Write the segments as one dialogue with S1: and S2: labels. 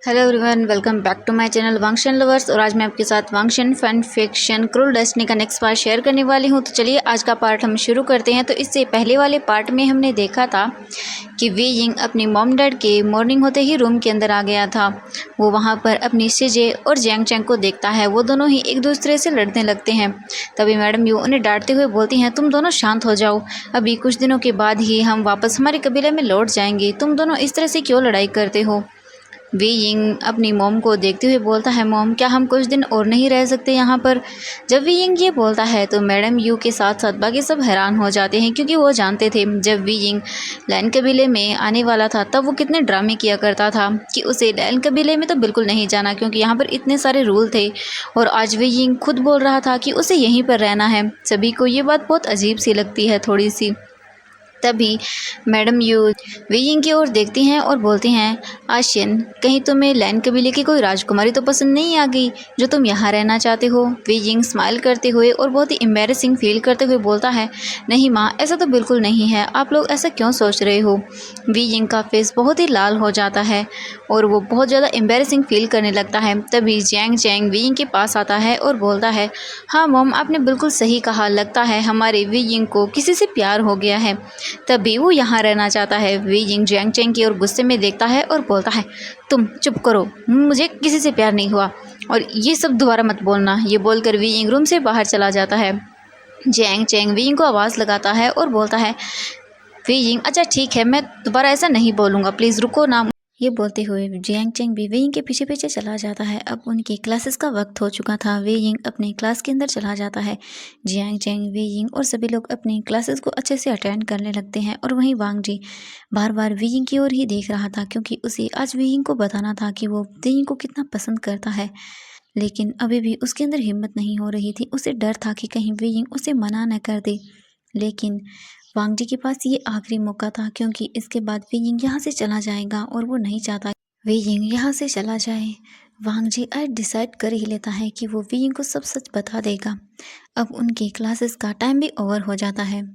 S1: Hello everyone, welcome back to my channel Wangshan lovers. और आज मैं आपके साथ Wangshan fan fiction cruel destiny का नेक्स्ट पार्ट शेयर करने वाली हूं। तो चलिए आज का पार्ट हम शुरू करते हैं। तो इससे पहले वाले पार्ट में हमने देखा था कि वी यिंग अपनी मॉम डैड के मॉर्निंग होते ही रूम के अंदर आ गया था। वो वहां पर अपनी सिजे और जैंग चैंग को देखता है। वो दोनों ही एक दूसरे से लड़ने लगते हैं। तभी मैडम यू उन्हें डांटते हुए बोलती हैं, तुम दोनों शांत हो जाओ, अभी कुछ दिनों के बाद ही हम वापस हमारे कबीले में लौट जाएंगे। तुम दोनों इस तरह से क्यों लड़ाई करते हो। वी यिंग अपनी मॉम को देखते हुए बोलता है, मॉम क्या हम कुछ दिन और नहीं रह सकते यहाँ पर। जब वी यिंग ये बोलता है तो मैडम यू के साथ साथ बाकी सब हैरान हो जाते हैं, क्योंकि वो जानते थे जब वी यिंग लैन कबीले में आने वाला था तब वो कितने ड्रामे किया करता था कि उसे लैन कबीले में तो बिल्कुल नहीं जाना, क्योंकि यहाँ पर इतने सारे रूल थे। और आज वी यिंग खुद बोल रहा था कि उसे यहीं पर रहना है। सभी को ये बात बहुत अजीब सी लगती है थोड़ी सी। तभी मैडम यू वी यिंग की ओर देखती हैं और बोलती हैं, आशियन कहीं तुम्हें लैन कबीले की कोई राजकुमारी तो पसंद नहीं आ गई जो तुम यहाँ रहना चाहते हो। वी यिंग स्माइल करते हुए और बहुत ही एम्बैरेसिंग फील करते हुए बोलता है, नहीं माँ, ऐसा तो बिल्कुल नहीं है, आप लोग ऐसा क्यों सोच रहे हो। वी यिंग का फेस बहुत ही लाल हो जाता है और वो बहुत ज़्यादा एम्बैरेसिंग फील करने लगता है। तभी जैंग चैंग वी यिंग के पास आता है और बोलता है, हाँ मॉम, आपने बिल्कुल सही कहा, लगता है हमारे वी यिंग को किसी से प्यार हो गया है, तभी वो यहाँ रहना चाहता है। वी यिंग जैंग चैंग की ओर गुस्से में देखता है और बोलता है, तुम चुप करो, मुझे किसी से प्यार नहीं हुआ और ये सब दोबारा मत बोलना। ये बोलकर वी यिंग रूम से बाहर चला जाता है। जैंग चैंग वी यिंग को आवाज़ लगाता है और बोलता है, वी यिंग अच्छा ठीक है, मैं दोबारा ऐसा नहीं बोलूँगा, प्लीज़ रुको ना। ये बोलते हुए जियांग चेंग भी वे यिंग के पीछे पीछे चला जाता है। अब उनकी क्लासेस का वक्त हो चुका था। वे यिंग अपने क्लास के अंदर चला जाता है। जियांग चेंग, वे यिंग और सभी लोग अपनी क्लासेस को अच्छे से अटेंड करने लगते हैं। और वहीं वांग जी बार बार वे यिंग की ओर ही देख रहा था, क्योंकि उसे आज वे यिंग को बताना था कि वो वे यिंग को कितना पसंद करता है। लेकिन अभी भी उसके अंदर हिम्मत नहीं हो रही थी। उसे डर था कि कहीं वे यिंग उसे मना न कर दे। लेकिन वांग जी के पास ये आखिरी मौका था, क्योंकि इसके बाद वे यिंग यहाँ से चला जाएगा और वो नहीं चाहता वे यिंग यहाँ से चला जाए। वांग जी आज डिसाइड कर ही लेता है कि वो वे यिंग को सब सच बता देगा। अब उनकी क्लासेस का टाइम भी ओवर हो जाता है।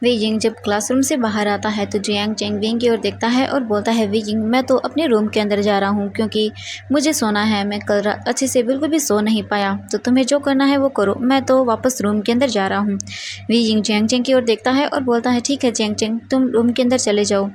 S1: वे यिंग जब क्लासरूम से बाहर आता है तो जियांग चेंग वे यिंग की ओर देखता है और बोलता है, वे यिंग मैं तो अपने रूम के अंदर जा रहा हूँ, क्योंकि मुझे सोना है। मैं कल रात अच्छे से बिल्कुल भी सो नहीं पाया, तो तुम्हें जो करना है वो करो, मैं तो वापस रूम के अंदर जा रहा हूँ। वे यिंग जियांग चेंग की ओर देखता है और बोलता है, ठीक है जियांग चेंग, तुम रूम के अंदर चले जाओ।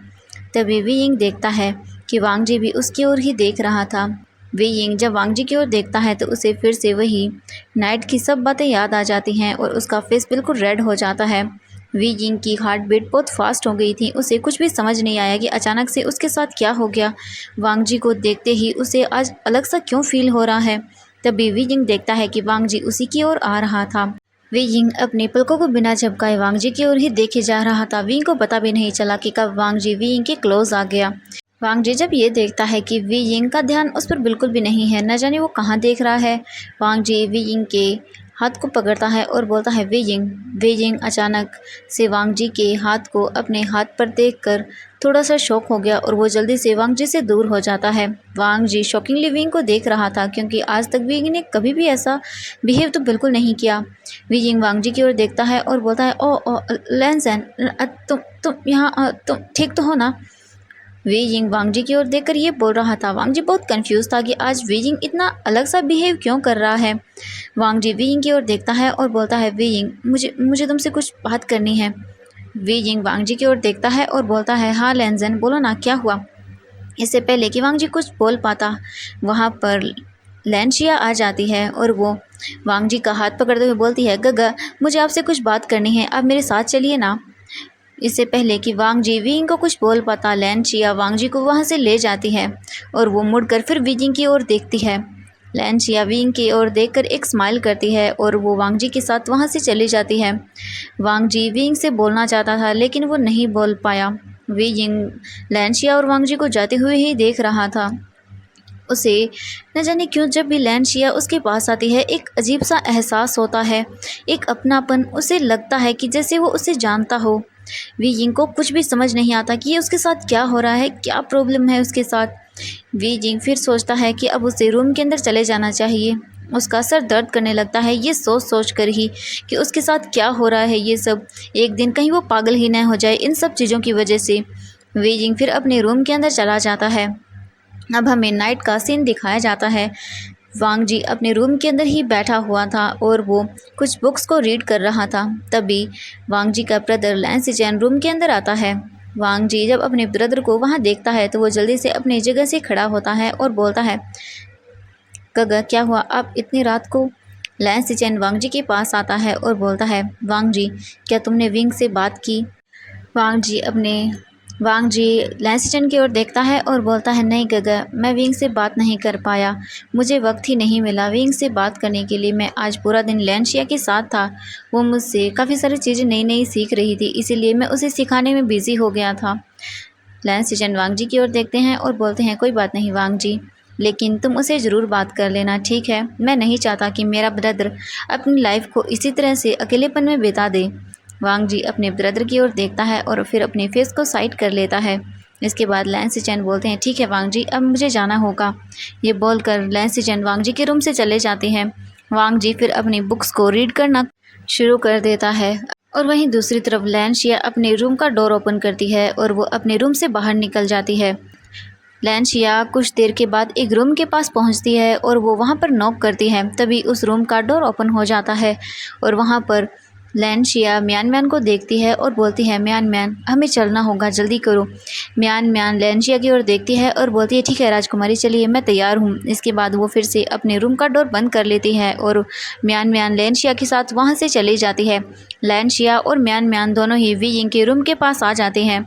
S1: तभी वे यिंग देखता है कि वांग जी भी उसकी ओर ही देख रहा था। वे यिंग जब वांग जी की ओर देखता है तो उसे फिर से वही नाइट की सब बातें याद आ जाती हैं और उसका फेस बिल्कुल रेड हो जाता है। वी यिंग की हार्ट बीट बहुत फास्ट हो गई थी। उसे कुछ भी समझ नहीं आया कि अचानक से उसके साथ क्या हो गया। वांग जी को देखते ही उसे आज अलग सा क्यों फील हो रहा है। तभी वी यिंग देखता है कि वांग जी उसी की ओर आ रहा था। वे यिंग अपने पलकों को बिना झपकाए वांग जी की ओर ही देखे जा रहा था। वी यिंग को पता भी नहीं चला कि कब वांग जी वी यिंग के क्लोज आ गया। वांग जी जब ये देखता है कि वी यिंग का ध्यान उस पर बिल्कुल भी नहीं है, न जाने वो कहाँ देख रहा है। वांग जी वी यिंग के हाथ को पकड़ता है और बोलता है, वे यिंग। वे यिंग अचानक से वांग जी के हाथ को अपने हाथ पर देखकर थोड़ा सा शॉक हो गया और वो जल्दी से वांग जी से दूर हो जाता है। वांग जी शॉकिंगली वी यिंग को देख रहा था, क्योंकि आज तक वी यिंग ने कभी भी ऐसा बिहेव तो बिल्कुल नहीं किया। वी यिंग वांग जी की ओर देखता है और बोलता है, ओ लैंसन, तुम यहाँ तुम ठीक तो हो ना। वे यिंग वांग जी की ओर देखकर ये बोल रहा था। वांग जी बहुत कंफ्यूज था कि आज वे यिंग इतना अलग सा बिहेव क्यों कर रहा है। वांग जी वे यिंग की ओर देखता है और बोलता है, वे यिंग मुझे मुझे तुमसे कुछ बात करनी है। वे यिंग वांग जी की ओर देखता है और बोलता है, हाँ लैंजन, बोलो ना, क्या हुआ। इससे पहले कि वांग जी कुछ बोल पाता, वहाँ पर लैंशिया आ जाती है और वो वांग जी का हाथ पकड़ते हुए बोलती है, गगा मुझे आपसे कुछ बात करनी है, आप मेरे साथ चलिए ना। इससे पहले कि वांग जी वी यिंग को कुछ बोल पाता, लैंशिया वांग जी को वहाँ से ले जाती है और वो मुड़कर फिर वी यिंग की ओर देखती है। लैंशिया वी यिंग की ओर देखकर एक स्माइल करती है और वो वांग जी के साथ वहाँ से चली जाती है। वांग जी वी यिंग से बोलना चाहता था, लेकिन वो नहीं बोल पाया। वी यिंग लैंशिया और वांग जी को जाते हुए ही देख रहा था। उसे न जाने क्यों जब भी लैंशिया उसके पास आती है एक अजीब सा एहसास होता है, एक अपनापन। उसे लगता है कि जैसे वो उसे जानता हो। वी यिंग को कुछ भी समझ नहीं आता कि ये उसके साथ क्या हो रहा है, क्या प्रॉब्लम है उसके साथ। वी यिंग फिर सोचता है कि अब उसे रूम के अंदर चले जाना चाहिए। उसका सर दर्द करने लगता है ये सोच सोच कर ही कि उसके साथ क्या हो रहा है ये सब। एक दिन कहीं वो पागल ही न हो जाए इन सब चीज़ों की वजह से। वी यिंग फिर अपने रूम के अंदर चला जाता है। अब हमें नाइट का सीन दिखाया जाता है। वांग जी अपने रूम के अंदर ही बैठा हुआ था और वो कुछ बुक्स को रीड कर रहा था। तभी वांग जी का ब्रदर लैन सिचेन रूम के अंदर आता है। वांग जी जब अपने ब्रदर को वहाँ देखता है तो वो जल्दी से अपनी जगह से खड़ा होता है और बोलता है, गगा क्या हुआ, आप इतनी रात को। लैन सिचेन वांग जी के पास आता है और बोलता है, वांग जी क्या तुमने विंग से बात की। वांग जी लैंसिचन की ओर देखता है और बोलता है, नहीं गगा, मैं विंग से बात नहीं कर पाया, मुझे वक्त ही नहीं मिला विंग से बात करने के लिए। मैं आज पूरा दिन लैंशिया के साथ था, वो मुझसे काफ़ी सारी चीज़ें नई नई सीख रही थी, इसीलिए मैं उसे सिखाने में बिज़ी हो गया था। लैंसिचन वांग जी की ओर देखते हैं और बोलते हैं, कोई बात नहीं वांग जी, लेकिन तुम उसे ज़रूर बात कर लेना, ठीक है। मैं नहीं चाहता कि मेरा ब्रदर अपनी लाइफ को इसी तरह से अकेलेपन में बिता दे। वांग जी अपने ब्रदर की ओर देखता है और फिर अपने फेस को साइड कर लेता है। इसके बाद लैन सिचेन बोलते हैं, ठीक है वांग जी, अब मुझे जाना होगा। ये बोलकर लैन सिचेन वांग जी के रूम से चले जाते हैं। वांग जी फिर अपनी बुक्स को रीड करना शुरू कर देता है और वहीं दूसरी तरफ लैंशिया अपने रूम का डोर ओपन करती है और वो अपने रूम से बाहर निकल जाती है। लैंशिया कुछ देर के बाद एक रूम के पास पहुंचती है और वो वहां पर नॉक करती है। तभी उस रूम का डोर ओपन हो जाता है और वहां पर लैंशिया म्यान म्यान को देखती है और बोलती है, म्यान म्यान हमें चलना होगा, जल्दी करो। म्यान म्यान लैंशिया की ओर देखती है और बोलती है, ठीक है राजकुमारी, चलिए मैं तैयार हूँ। इसके बाद वो फिर से अपने रूम का डोर बंद कर लेती है और म्यान म्यान लैंशिया के साथ वहाँ से चली जाती है। लैंशिया और म्यान म्यान दोनों ही वी यिंग के रूम के पास आ जाते हैं।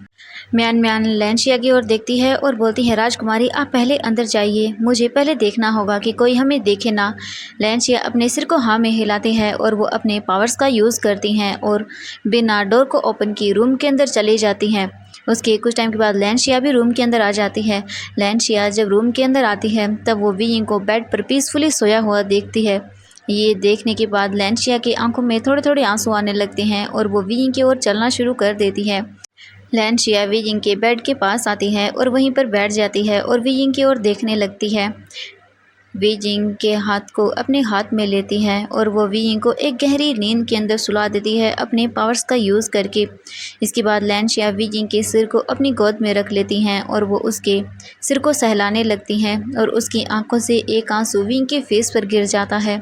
S1: म्यान म्यान लैंशिया की ओर देखती है और बोलती है, राजकुमारी आप पहले अंदर जाइए, मुझे पहले देखना होगा कि कोई हमें देखे ना। लैंशिया अपने सिर को हाँ में हिलाती है और वो अपने पावर्स का यूज़ करती हैं और बिना डोर को ओपन किए रूम के अंदर चली जाती हैं। उसके कुछ टाइम के बाद लैंशिया भी रूम के अंदर आ जाती है। लैंशिया जब रूम के अंदर आती है तब वो वी यिंग को बेड पर पीसफुली सोया हुआ देखती है। ये देखने के बाद लैंशिया की आंखों में थोड़े थोड़े आंसू आने लगते हैं और वो वी यिंग की ओर चलना शुरू कर देती है। लैंशिया वी यिंग के बेड के पास आती है और वहीं पर बैठ जाती है और वी यिंग की ओर देखने लगती है। वी यिंग के हाथ को अपने हाथ में लेती है और वो वी यिंग को एक गहरी नींद के अंदर सुला देती है अपने पावर्स का यूज़ करके। इसके बाद लैंशिया वी यिंग के सिर को अपनी गोद में रख लेती हैं और वो उसके सिर को सहलाने लगती हैं और उसकी आंखों से एक आंसू वी यिंग के फेस पर गिर जाता है।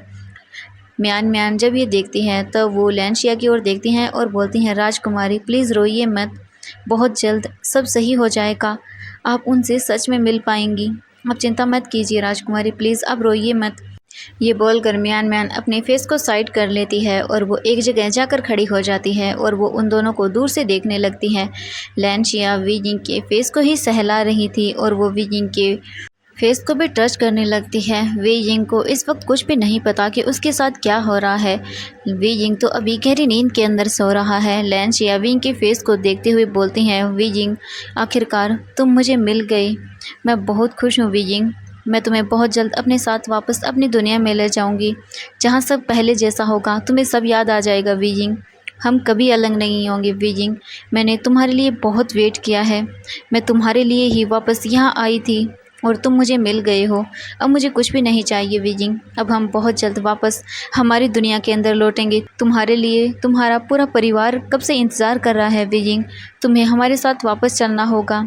S1: म्यान म्यान जब ये देखती हैं तब वो लैंशिया की ओर देखती हैं और बोलती हैं, राजकुमारी प्लीज़ रोइए मत, बहुत जल्द सब सही हो जाएगा, आप उनसे सच में मिल पाएंगी, आप चिंता मत कीजिए राजकुमारी, प्लीज़ आप रोइए मत। ये बोलकर म्यान म्यान अपने फेस को साइड कर लेती है और वो एक जगह जाकर खड़ी हो जाती है और वो उन दोनों को दूर से देखने लगती है। लैंशिया वी यिंग के फेस को ही सहला रही थी और वो वी यिंग के फेस को भी टच करने लगती है। वी यिंग को इस वक्त कुछ भी नहीं पता कि उसके साथ क्या हो रहा है। वी यिंग तो अभी गहरी नींद के अंदर सो रहा है। लैंशिया वी यिंग के फेस को देखते हुए बोलती हैं, वी यिंग आखिरकार तुम मुझे मिल गई, मैं बहुत खुश हूँ वी यिंग, मैं तुम्हें बहुत जल्द अपने साथ वापस अपनी दुनिया में ले जाऊँगी, जहाँ सब पहले जैसा होगा, तुम्हें सब याद आ जाएगा वी यिंग, हम कभी अलग नहीं होंगे वी यिंग, मैंने तुम्हारे लिए बहुत वेट किया है, मैं तुम्हारे लिए ही वापस यहाँ आई थी और तुम मुझे मिल गए हो, अब मुझे कुछ भी नहीं चाहिए वी यिंग, अब हम बहुत जल्द वापस हमारी दुनिया के अंदर लौटेंगे, तुम्हारे लिए तुम्हारा पूरा परिवार कब से इंतज़ार कर रहा है वी यिंग, तुम्हें हमारे साथ वापस चलना होगा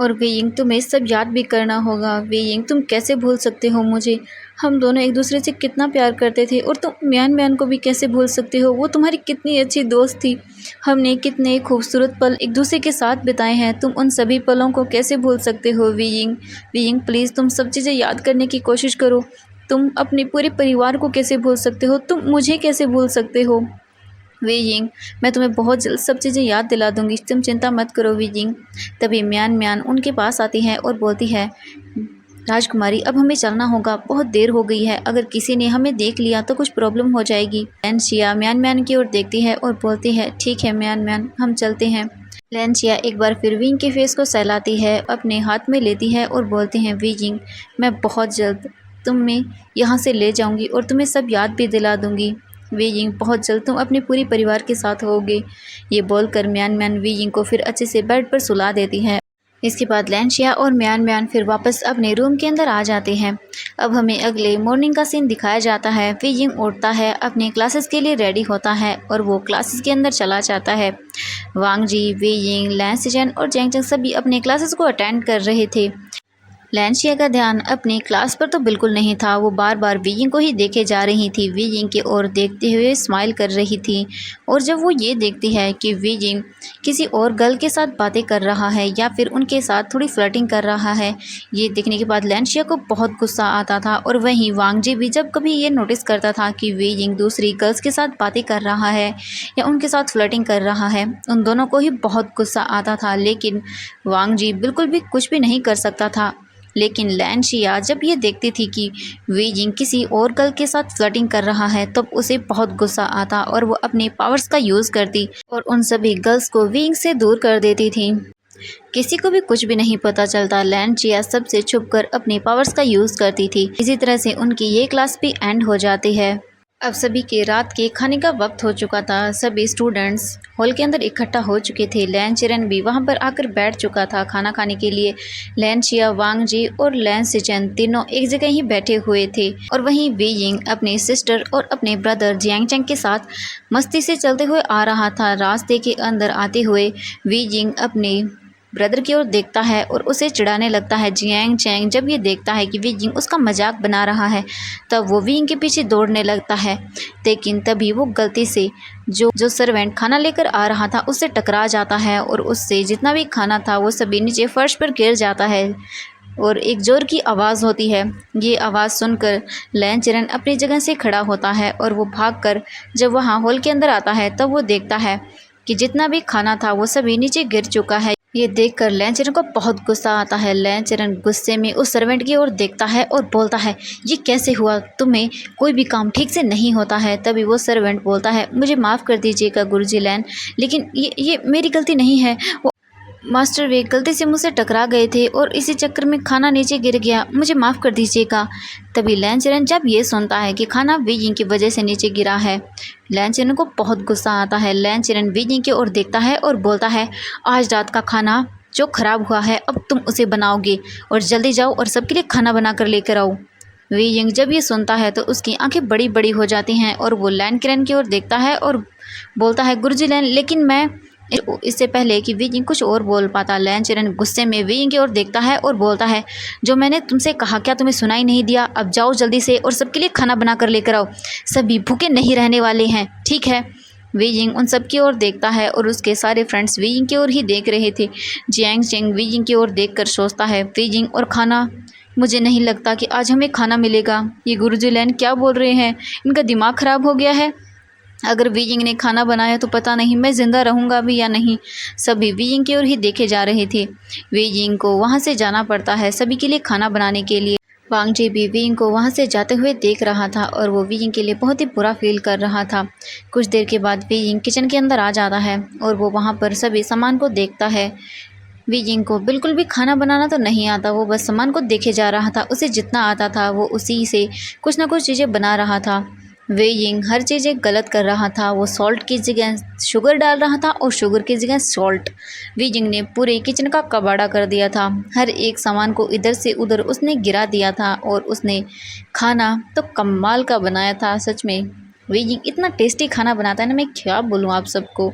S1: और वी यिंग तुम्हें सब याद भी करना होगा। वी यिंग तुम कैसे भूल सकते हो मुझे, हम दोनों एक दूसरे से कितना प्यार करते थे और तुम म्यान म्यान को भी कैसे भूल सकते हो, वो तुम्हारी कितनी अच्छी दोस्त थी, हमने कितने खूबसूरत पल एक दूसरे के साथ बिताए हैं, तुम उन सभी पलों को कैसे भूल सकते हो वी यिंग। वी यिंग प्लीज़ तुम सब चीज़ें याद करने की कोशिश करो, तुम अपने पूरे परिवार को कैसे भूल सकते हो, तुम मुझे कैसे भूल सकते हो वी यिंग, मैं तुम्हें बहुत जल्द सब चीज़ें याद दिला दूंगी, तुम चिंता मत करो वी यिंग। तभी म्यान म्यान उनके पास आती है और बोलती है, राजकुमारी अब हमें चलना होगा, बहुत देर हो गई है, अगर किसी ने हमें देख लिया तो कुछ प्रॉब्लम हो जाएगी। लैंशिया म्यान म्यान की ओर देखती है और बोलती है, ठीक है म्यान म्यान हम चलते हैं। लैंशिया एक बार फिर विंग के फेस को सहलाती है, अपने हाथ में लेती है और बोलती हैं, वी यिंग मैं बहुत जल्द तुम्हें यहाँ से ले जाऊँगी और तुम्हें सब याद भी दिला दूँगी वी यिंग, बहुत जल्द तुम अपने पूरे परिवार के साथ होगे। ये बोलकर म्यान म्यान वी यिंग को फिर अच्छे से बेड पर सुला देती है। इसके बाद लैंशिया और म्यान म्यान फिर वापस अपने रूम के अंदर आ जाते हैं। अब हमें अगले मॉर्निंग का सीन दिखाया जाता है। वी यिंग उठता है, अपने क्लासेस के लिए रेडी होता है और वो क्लासेस के अंदर चला जाता है। वांग जी, वी यिंग, लैन सिचेन और जेंग चंग सभी अपने क्लासेस को अटेंड कर रहे थे। लैंशिया का ध्यान अपनी क्लास पर तो बिल्कुल नहीं था। वो बार बार वीजिंग को ही देखे जा रही थी, वीजिंग की ओर देखते हुए स्माइल कर रही थी। और जब वो ये देखती है कि वीजिंग किसी और गर्ल के साथ बातें कर रहा है या फिर उनके साथ थोड़ी फ्लर्टिंग कर रहा है, ये देखने के बाद लैंशिया को बहुत गुस्सा आता था। और वहीं वांगजी भी जब कभी ये नोटिस करता था कि वीजिंग दूसरी गर्ल्स के साथ बातें कर रहा है या उनके साथ फ्लर्टिंग कर रहा है, उन दोनों को ही बहुत गुस्सा आता था। लेकिन वांगजी बिल्कुल भी कुछ भी नहीं कर सकता था। लेकिन लैंशिया जब ये देखती थी कि वीजिंग किसी और गर्ल के साथ फ्लर्टिंग कर रहा है, तब उसे बहुत गुस्सा आता और वो अपने पावर्स का यूज़ करती और उन सभी गर्ल्स को वीजिंग से दूर कर देती थी। किसी को भी कुछ भी नहीं पता चलता। लैंशिया सबसे छुपकर अपने पावर्स का यूज़ करती थी। इसी तरह से उनकी ये क्लास भी एंड हो जाती है। अब सभी के रात के खाने का वक्त हो चुका था। सभी स्टूडेंट्स हॉल के अंदर इकट्ठा हो चुके थे। लैंशियन भी वहां पर आकर बैठ चुका था खाना खाने के लिए। लैंशिया, वांगजी और लैंशिचेन तीनों एक जगह ही बैठे हुए थे। और वहीं वीजिंग अपने सिस्टर और अपने ब्रदर जियांगचेंग के साथ मस्ती से चलते हुए आ रहा था। रास्ते के अंदर आते हुए वीजिंग अपने ब्रदर की ओर देखता है और उसे चिढ़ाने लगता है। जियांगचेंग जब ये देखता है कि वीजिंग उसका मजाक बना रहा है, तब वो वीजिंग के पीछे दौड़ने लगता है। लेकिन तभी वो गलती से जो सर्वेंट खाना लेकर आ रहा था उससे टकरा जाता है और उससे जितना भी खाना था वो सभी नीचे फर्श पर गिर जाता है और एक जोर की आवाज़ होती है। ये आवाज़ सुनकर लैंशियन अपनी जगह से खड़ा होता है और वो भागकर जब वहाँ हॉल के अंदर आता है, तब वो देखता है कि जितना भी खाना था वो सभी नीचे गिर चुका है। ये देखकर लैंशियन को बहुत गुस्सा आता है। लैंशियन गुस्से में उस सर्वेंट की ओर देखता है और बोलता है, ये कैसे हुआ, तुम्हें कोई भी काम ठीक से नहीं होता है। तभी वो सर्वेंट बोलता है, मुझे माफ़ कर दीजिएगा गुरुजी लैन, लेकिन ये मेरी गलती नहीं है। वो मास्टर वे गलती से मुझसे टकरा गए थे और इसी चक्कर में खाना नीचे गिर गया, मुझे माफ़ कर दीजिएगा। तभी लैंशियन जब ये सुनता है कि खाना वीजिंग की वजह से नीचे गिरा है, लैंशियन को बहुत गुस्सा आता है। लैंशियन वीजिंग की ओर देखता है और बोलता है, आज रात का खाना जो ख़राब हुआ है अब तुम उसे बनाओगे और जल्दी जाओ और सबके लिए खाना बना कर लेकर आओ। वीजिंग जब ये सुनता है तो उसकी आंखें बड़ी बड़ी हो जाती हैं और वो लैंशियन की ओर देखता है और बोलता है, गुरुजी लैन, लेकिन मैं इससे पहले कि वीजिंग कुछ और बोल पाता, लैंशियन गुस्से में वीजिंग की ओर देखता है और बोलता है, जो मैंने तुमसे कहा क्या तुम्हें सुनाई नहीं दिया, अब जाओ जल्दी से और सबके लिए खाना बना कर लेकर आओ, सभी भूखे नहीं रहने वाले हैं, ठीक है। वीजिंग उन सब की ओर देखता है और उसके सारे फ्रेंड्स वीजिंग की ओर ही देख रहे थे। जियांगचेंग वीजिंग की ओर देखकर सोचता है, वीजिंग और खाना, मुझे नहीं लगता कि आज हमें खाना मिलेगा। ये गुरुजी लैन क्या बोल रहे हैं, इनका दिमाग ख़राब हो गया है। अगर वीजिंग ने खाना बनाया तो पता नहीं मैं ज़िंदा रहूँगा भी या नहीं। सभी वीजिंग की ओर ही देखे जा रहे थे। वीजिंग को वहाँ से जाना पड़ता है सभी के लिए खाना बनाने के लिए। वांगजी भी वीजिंग को वहाँ से जाते हुए देख रहा था और वो वीजिंग के लिए बहुत ही बुरा फील कर रहा था। कुछ देर के बाद वीजिंग किचन के अंदर आ जाता है और वो वहाँ पर सभी सामान को देखता है। वीजिंग को बिल्कुल भी खाना बनाना तो नहीं आता, वो बस सामान को देखे जा रहा था। उसे जितना आता था वो उसी से कुछ ना कुछ चीज़ें बना रहा था। वीजिंग हर चीज़ें गलत कर रहा था। वो सॉल्ट की जगह शुगर डाल रहा था और शुगर की जगह सॉल्ट। वीजिंग ने पूरे किचन का कबाड़ा कर दिया था। हर एक सामान को इधर से उधर उसने गिरा दिया था और उसने खाना तो कमाल का बनाया था। सच में वीजिंग इतना टेस्टी खाना बनाता है ना, मैं क्या बोलूँ आप सबको।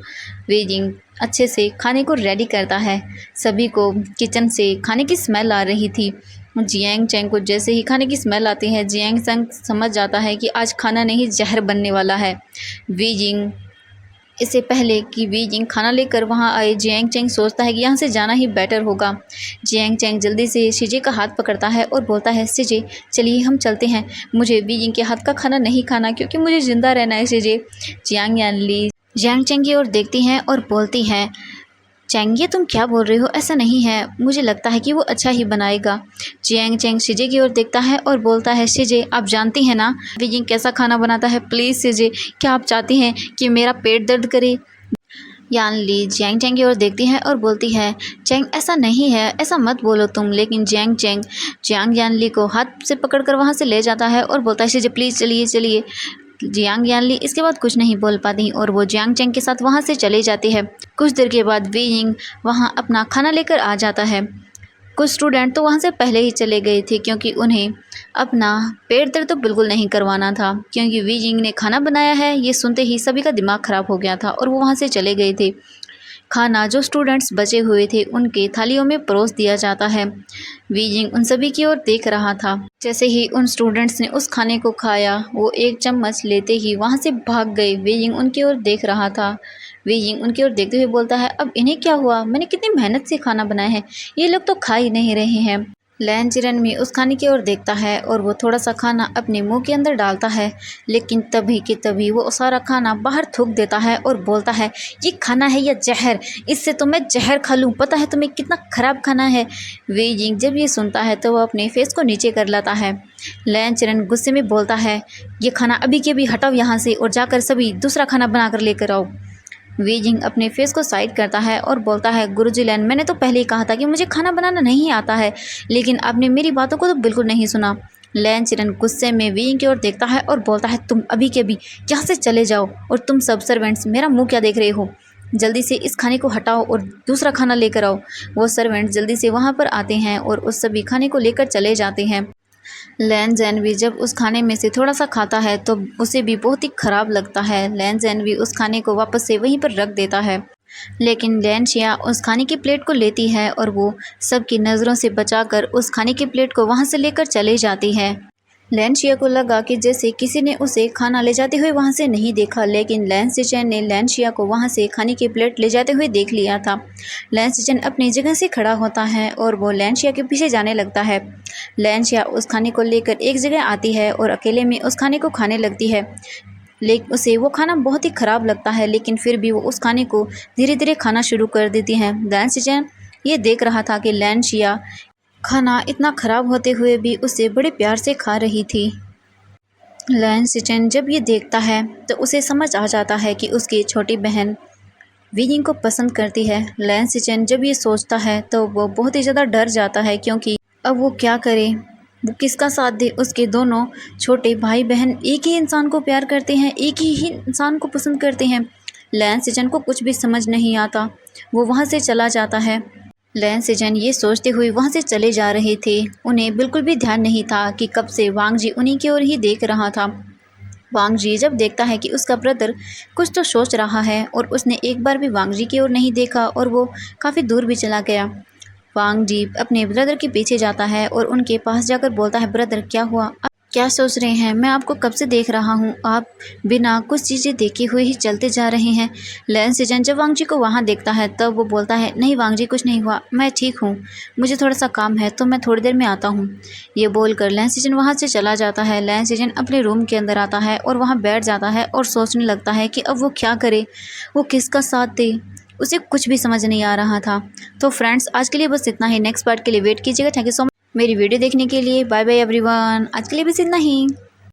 S1: वीजिंग अच्छे से खाने को रेडी करता है। सभी को किचन से खाने की स्मेल आ रही थी। जियांगचेंग को जैसे ही खाने की स्मेल आती है, जियांगचेंग समझ जाता है कि आज खाना नहीं जहर बनने वाला है। वीजिंग इससे पहले कि वीजिंग खाना लेकर वहां आए, जियांगचेंग सोचता है कि यहाँ से जाना ही बेटर होगा। जियांगचेंग जल्दी से सीजे का हाथ पकड़ता है और बोलता है, सीजे चलिए हम चलते हैं, मुझे वीजिंग के हाथ का खाना नहीं खाना क्योंकि मुझे ज़िंदा रहना है सीजे। जियांग यानली जियांगचेंग की ओर देखती हैं और बोलती हैं, चेंग ये तुम क्या बोल रहे हो, ऐसा नहीं है, मुझे लगता है कि वो अच्छा ही बनाएगा। जियांगचेंग सीजे की ओर देखता है और बोलता है, सीजे आप जानती हैं ना वीजिंग कैसा खाना बनाता है, प्लीज़ सीजे क्या आप चाहती हैं कि मेरा पेट दर्द करे। यानली जियांगचेंग की ओर देखती है और बोलती है, चेंग ऐसा नहीं है, ऐसा मत बोलो तुम। लेकिन जियांगचेंग जियांग यानली को हाथ से पकड़कर वहाँ से ले जाता है और बोलता है, सीजे प्लीज़ चलिए चलिए। जियांग यानली इसके बाद कुछ नहीं बोल पाती और वो जियांगचेंग के साथ वहाँ से चली जाती है। कुछ देर के बाद वीजिंग वहाँ अपना खाना लेकर आ जाता है। कुछ स्टूडेंट तो वहाँ से पहले ही चले गए थे क्योंकि उन्हें अपना पेट दर्द तो बिल्कुल नहीं करवाना था, क्योंकि वीजिंग ने खाना बनाया है ये सुनते ही सभी का दिमाग ख़राब हो गया था और वो वहाँ से चले गए थे। खाना जो स्टूडेंट्स बचे हुए थे उनके थालियों में परोस दिया जाता है। वीजिंग उन सभी की ओर देख रहा था। जैसे ही उन स्टूडेंट्स ने उस खाने को खाया, वो एक चम्मच लेते ही वहाँ से भाग गए। वीजिंग उनकी ओर देख रहा था। वीजिंग उनकी ओर देखते हुए बोलता है, अब इन्हें क्या हुआ? मैंने कितनी मेहनत से खाना बनाया है, ये लोग तो खा ही नहीं रहे हैं। लैन चिरन भी उस खाने की ओर देखता है और वो थोड़ा सा खाना अपने मुंह के अंदर डालता है, लेकिन तभी के तभी वो सारा खाना बाहर थूक देता है और बोलता है, ये खाना है या जहर? इससे तो मैं जहर खा लूँ, पता है तुम्हें कितना ख़राब खाना है। वीजिंग जब ये सुनता है तो वो अपने फेस को नीचे कर लेता है। लैन चिरन गुस्से में बोलता है, ये खाना अभी के अभी हटाओ यहाँ से और जाकर सभी दूसरा खाना बना कर लेकर आओ। वीजिंग अपने फेस को साइड करता है और बोलता है, गुरुजी लैन, मैंने तो पहले ही कहा था कि मुझे खाना बनाना नहीं आता है, लेकिन आपने मेरी बातों को तो बिल्कुल नहीं सुना। लैन चिरन गुस्से में वीजिंग की ओर देखता है और बोलता है, तुम अभी के अभी यहाँ से चले जाओ और तुम सब सर्वेंट्स मेरा मुंह क्या देख रहे हो, जल्दी से इस खाने को हटाओ और दूसरा खाना लेकर आओ। वो सर्वेंट्स जल्दी से वहाँ पर आते हैं और उस सभी खाने को लेकर चले जाते हैं। लैन ज़ैन भी जब उस खाने में से थोड़ा सा खाता है तो उसे भी बहुत ही ख़राब लगता है। लैन ज़ैन भी उस खाने को वापस से वहीं पर रख देता है, लेकिन लैन शिया उस खाने की प्लेट को लेती है और वो सबकी नज़रों से बचाकर उस खाने की प्लेट को वहाँ से लेकर चले जाती है। लैन शिया को लगा कि जैसे किसी ने उसे खाना ले जाते हुए वहाँ से नहीं देखा, लेकिन लैन सिचेन ने लैन शिया को वहाँ से खाने की प्लेट ले जाते हुए देख लिया था। लैन सिचेन अपनी जगह से खड़ा होता है और वो लैन शिया के पीछे जाने लगता है। लैन शिया उस खाने को लेकर एक जगह आती है और अकेले में उस खाने को खाने लगती है। लेकिन उसे वो खाना बहुत ही ख़राब लगता है, लेकिन फिर भी वो उस खाने को धीरे धीरे खाना शुरू कर देती है। लैन सिचेन ये देख रहा था कि लैन शिया खाना इतना ख़राब होते हुए भी उसे बड़े प्यार से खा रही थी। लैन सिचेन जब ये देखता है तो उसे समझ आ जाता है कि उसकी छोटी बहन वीजिंग को पसंद करती है। लैन सिचेन जब ये सोचता है तो वो बहुत ही ज़्यादा डर जाता है, क्योंकि अब वो क्या करे, वो किसका साथ दे। उसके दोनों छोटे भाई बहन एक ही इंसान को प्यार करते हैं, एक ही इंसान को पसंद करते हैं। लैन सिचेन को कुछ भी समझ नहीं आता, वो वहाँ से चला जाता है। लैन सिचेन ये सोचते हुए वहाँ से चले जा रहे थे। उन्हें बिल्कुल भी ध्यान नहीं था कि कब से वांग जी उन्हीं की ओर ही देख रहा था। वांग जी जब देखता है कि उसका ब्रदर कुछ तो सोच रहा है और उसने एक बार भी वांग जी की ओर नहीं देखा और वो काफ़ी दूर भी चला गया। वांग जी अपने ब्रदर के पीछे जाता है और उनके पास जाकर बोलता है, ब्रदर क्या हुआ, आप क्या सोच रहे हैं? मैं आपको कब से देख रहा हूँ, आप बिना कुछ चीज़ें देखे हुए ही चलते जा रहे हैं। लैन सिचेन जब वांग जी को वहाँ देखता है तब वो बोलता है, नहीं वांग जी कुछ नहीं हुआ, मैं ठीक हूँ, मुझे थोड़ा सा काम है तो मैं थोड़ी देर में आता हूँ। ये बोलकर लैन सिचेन वहाँ से चला जाता है। लैन सिचेन अपने रूम के अंदर आता है और वहाँ बैठ जाता है और सोचने लगता है कि अब वो क्या करे, वो किसका साथ दे। उसे कुछ भी समझ नहीं आ रहा था। तो फ्रेंड्स आज के लिए बस इतना ही, नेक्स्ट पार्ट के लिए वेट कीजिएगा। थैंक यू सो मच मेरी वीडियो देखने के लिए। बाय बाय एवरीवन, आज के लिए बस इतना ही।